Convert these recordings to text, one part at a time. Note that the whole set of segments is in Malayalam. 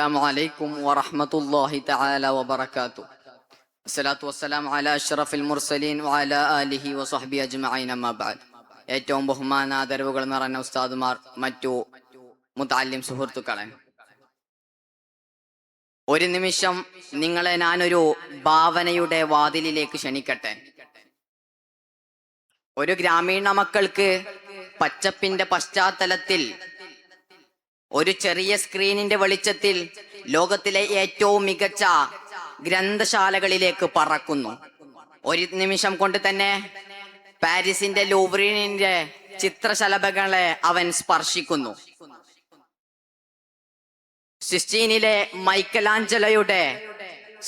അസ്സലാമു അലൈക്കും വറഹ്മത്തുള്ളാഹി തആല വബറകാതുഹു. അസ്സലാത്തു വസ്സലാമു അലാ അഷ്റഫിൽ മുർസലീൻ വഅലാ ആലിഹി വസഹ്ബിഹി അജ്മഈൻ അമ്മാ ബഅദ്. ഏറ്റവും ബഹുമാനാദരവുകൾ നിറഞ്ഞ ഉസ്താദുമാർ, മറ്റു മുതഅല്ലിം സുഹൃത്തുക്കളെ, ഒരു നിമിഷം നിങ്ങളെ ഞാനൊരു ഭാവനയുടെ വാതിലിലേക്ക് ക്ഷണിക്കട്ടെ. ഒരു ഗ്രാമീണ മക്കൾക്ക് പച്ചപ്പിന്റെ പശ്ചാത്തലത്തിൽ ഒരു ചെറിയ സ്ക്രീനിന്റെ വെളിച്ചത്തിൽ ലോകത്തിലെ ഏറ്റവും മികച്ച ഗ്രന്ഥശാലകളിലേക്ക് പറക്കുന്നു. ഒരു നിമിഷം കൊണ്ട് തന്നെ പാരീസിന്റെ ലൂവ്രിന്റെ ചിത്രശലഭങ്ങളെ അവൻ സ്പർശിക്കുന്നു. സിസ്റ്റീനിലെ മൈക്കലാഞ്ചലോയുടെ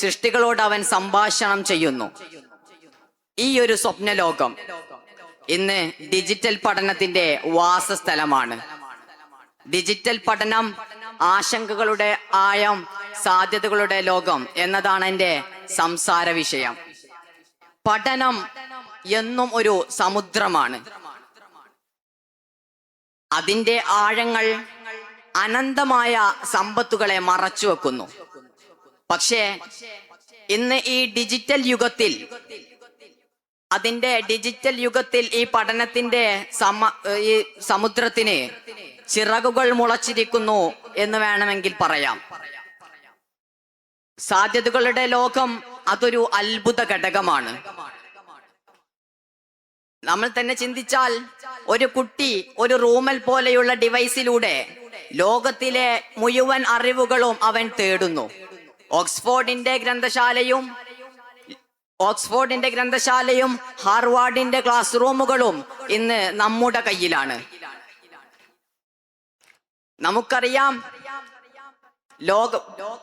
സൃഷ്ടികളോട് അവൻ സംഭാഷണം ചെയ്യുന്നു. ഈ ഒരു സ്വപ്നലോകം ഇന്ന് ഡിജിറ്റൽ പഠനത്തിന്റെ വാസസ്ഥലമാണ്. ഡിജിറ്റൽ പഠനം ആശങ്കകളുടെ ആഴം, സാധ്യതകളുടെ ലോകം എന്നതാണ് എൻ്റെ സംസാര വിഷയം. പഠനം എന്നും ഒരു സമുദ്രമാണ്. അതിൻ്റെ ആഴങ്ങൾ അനന്തമായ സമ്പത്തുകളെ മറച്ചു വെക്കുന്നു. പക്ഷേ ഇന്ന് ഈ ഡിജിറ്റൽ യുഗത്തിൽ ഈ പഠനത്തിന്റെ ഈ സമുദ്രത്തിന് ചിറകുകൾ മുളച്ചിരിക്കുന്നു എന്ന് വേണമെങ്കിൽ പറയാം. സാധ്യതകളുടെ ലോകം അതൊരു അത്ഭുത ഘടകമാണ്. നമ്മൾ തന്നെ ചിന്തിച്ചാൽ, ഒരു കുട്ടി ഒരു റൂമൽ പോലെയുള്ള ഡിവൈസിലൂടെ ലോകത്തിലെ മുഴുവൻ അറിവുകളും അവൻ തേടുന്നു. ഓക്സ്ഫോർഡിന്റെ ഗ്രന്ഥശാലയും ഹാർവാർഡിന്റെ ക്ലാസ് റൂമുകളും ഇന്ന് നമ്മുടെ കയ്യിലാണ്. നമുക്കറിയാം,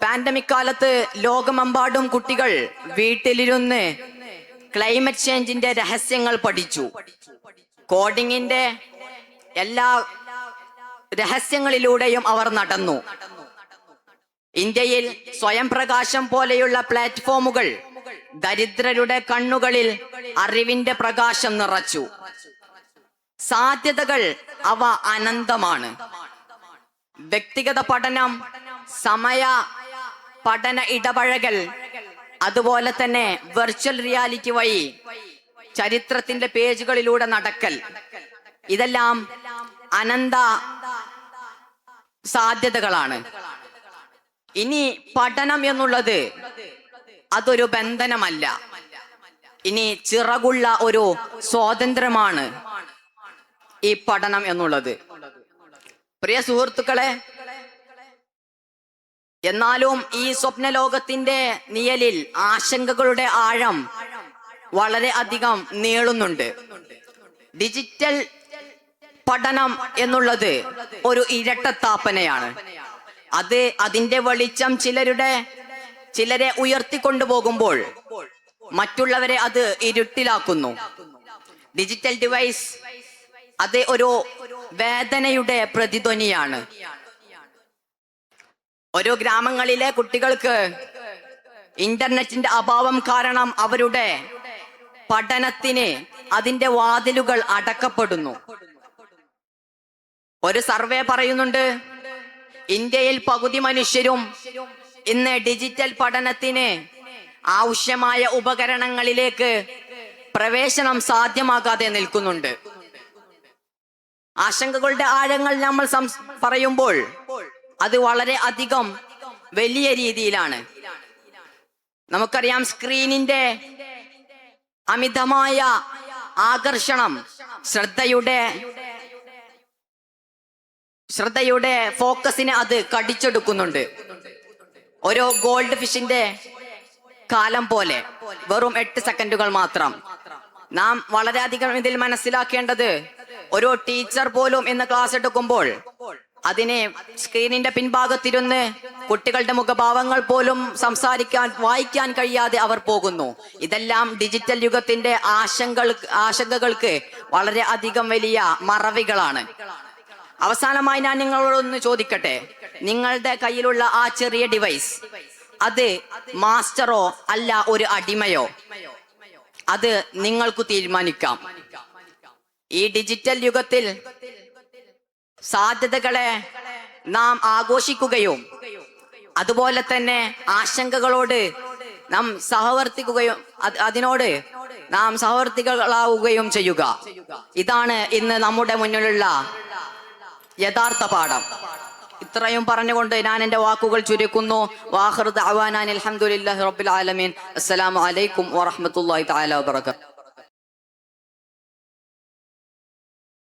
പാൻഡമിക് കാലത്ത് ലോകമെമ്പാടും കുട്ടികൾ വീട്ടിലിരുന്ന് ക്ലൈമറ്റ് ചേഞ്ചിന്റെ രഹസ്യങ്ങൾ പഠിച്ചു. കോഡിങ്ങിന്റെ എല്ലാ രഹസ്യങ്ങളിലൂടെയും അവർ നടന്നു. ഇന്ത്യയിൽ സ്വയം പ്രകാശം പോലെയുള്ള പ്ലാറ്റ്ഫോമുകൾ ദരിദ്രരുടെ കണ്ണുകളിൽ അറിവിന്റെ പ്രകാശം നിറച്ചു. സാധ്യതകൾ അവ അനന്തമാണ്. വ്യക്തിഗത പഠനം, സമയ പഠന ഇടപഴകൽ, അതുപോലെ തന്നെ വെർച്വൽ റിയാലിറ്റി വഴി ചരിത്രത്തിന്റെ പേജുകളിലൂടെ നടക്കൽ, ഇതെല്ലാം അനന്ത സാധ്യതകളാണ്. ഇനി പഠനം എന്നുള്ളത് അതൊരു ബന്ധനമല്ല, ഇനി ചിറകുള്ള ഒരു സ്വാതന്ത്ര്യമാണ് ഈ പഠനം എന്നുള്ളത്. പ്രിയ സുഹൃത്തുക്കളെ, എന്നാലും ഈ സ്വപ്നലോകത്തിന്റെ നിഴലിൽ ആശങ്കകളുടെ ആഴം വളരെ അധികം നീളുന്നുണ്ട്. ഡിജിറ്റൽ പഠനം എന്നുള്ളത് ഒരു ഇരട്ടത്താപ്പനയാണ്. അതിന്റെ വെളിച്ചം ചിലരെ ഉയർത്തിക്കൊണ്ടുപോകുമ്പോൾ മറ്റുള്ളവരെ അത് ഇരുട്ടിലാക്കുന്നു. ഡിജിറ്റൽ ഡിവൈസ് അത് ഒരു വേദനയുടെ പ്രതിധ്വനിയാണ്. ഓരോ ഗ്രാമങ്ങളിലെ കുട്ടികൾക്ക് ഇന്റർനെറ്റിന്റെ അഭാവം കാരണം അവരുടെ പഠനത്തിന് അതിന്റെ വാതിലുകൾ അടക്കപ്പെടുന്നു. ഒരു സർവേ പറയുന്നുണ്ട്, ഇന്ത്യയിൽ പകുതി മനുഷ്യരും ഇന്ന് ഡിജിറ്റൽ പഠനത്തിന് ആവശ്യമായ ഉപകരണങ്ങളിലേക്ക് പ്രവേശനം സാധ്യമാകാതെ നിൽക്കുന്നുണ്ട്. ആശങ്കകളുടെ ആഴങ്ങൾ നമ്മൾ പറയുമ്പോൾ അത് വളരെ അധികം വലിയ രീതിയിലാണ്. നമുക്കറിയാം, സ്ക്രീനിന്റെ അമിതമായ ആകർഷണം ശ്രദ്ധയുടെ ഫോക്കസിനെ അത് കടിച്ചെടുക്കുന്നുണ്ട്. ഒരു ഗോൾഡ് ഫിഷിന്റെ കാലം പോലെ വെറും 8 സെക്കൻഡുകൾ മാത്രം. നാം വളരെയധികം ഇതിൽ മനസ്സിലാക്കേണ്ടത്, ഒരു ടീച്ചർ പോലും ഇന്ന് ക്ലാസ് എടുക്കുമ്പോൾ അതിനെ സ്ക്രീനിന്റെ പിൻഭാഗത്തിരുന്ന് കുട്ടികളുടെ മുഖഭാവങ്ങൾ പോലും വായിക്കാൻ കഴിയാതെ അവർ പോകുന്നു. ഇതെല്ലാം ഡിജിറ്റൽ യുഗത്തിന്റെ ആശങ്കകൾക്ക് വളരെ അധികം വലിയ മറവികളാണ്. അവസാനമായി ഞാൻ നിങ്ങളോടൊന്ന് ചോദിക്കട്ടെ, നിങ്ങളുടെ കയ്യിലുള്ള ആ ചെറിയ ഡിവൈസ് അത് മാസ്റ്ററോ അല്ല ഒരു അടിമയോ? അത് നിങ്ങൾക്ക് തീരുമാനിക്കാം. ഈ ഡിജിറ്റൽ യുഗത്തിൽ സാധ്യതകളെ നാം ആഘോഷിക്കുകയും അതുപോലെ തന്നെ ആശങ്കകളോട് നാം സഹവർത്തിക്കുകയും അതിനോട് നാം സഹവർത്തികളാവുകയും ചെയ്യുക. ഇതാണ് ഇന്ന് നമ്മുടെ മുന്നിലുള്ള യഥാർത്ഥ പാഠം. ഇത്രയും പറഞ്ഞുകൊണ്ട് ഞാൻ എൻ്റെ വാക്കുകൾ ചുരുക്കുന്നു. വാഖിറു ദഅവാനാ അൽഹംദുലില്ലാഹി റബ്ബിൽ ആലമീൻ. അസ്സലാമു അലൈക്കും വറഹ്മത്തുള്ളാഹി തആല വബറകാതുഹു.